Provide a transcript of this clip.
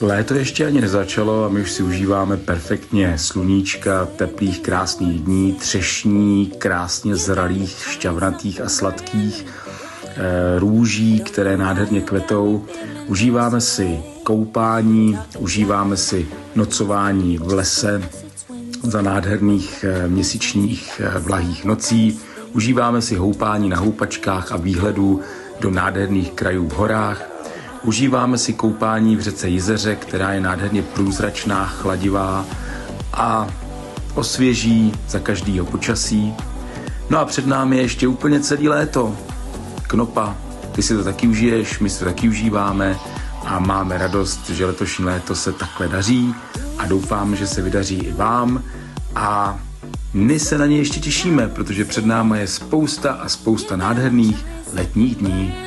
Léto ještě ani nezačalo a my už si užíváme perfektně sluníčka, teplých, krásných dní, třešní, krásně zralých, šťavnatých a sladkých, růží, které nádherně kvetou. Užíváme si koupání, užíváme si nocování v lese za nádherných měsíčních vlahých nocí. Užíváme si houpání na houpačkách a výhledů do nádherných krajů v horách. Užíváme si koupání v řece Jizeře, která je nádherně průzračná, chladivá a osvěží za každého počasí. No a před námi je ještě úplně celý léto. Knopa, ty si to taky užiješ, my si to taky užíváme a máme radost, že letošní léto se takhle daří a doufám, že se vydaří i vám a my se na ně ještě těšíme, protože před námi je spousta a spousta nádherných letních dní.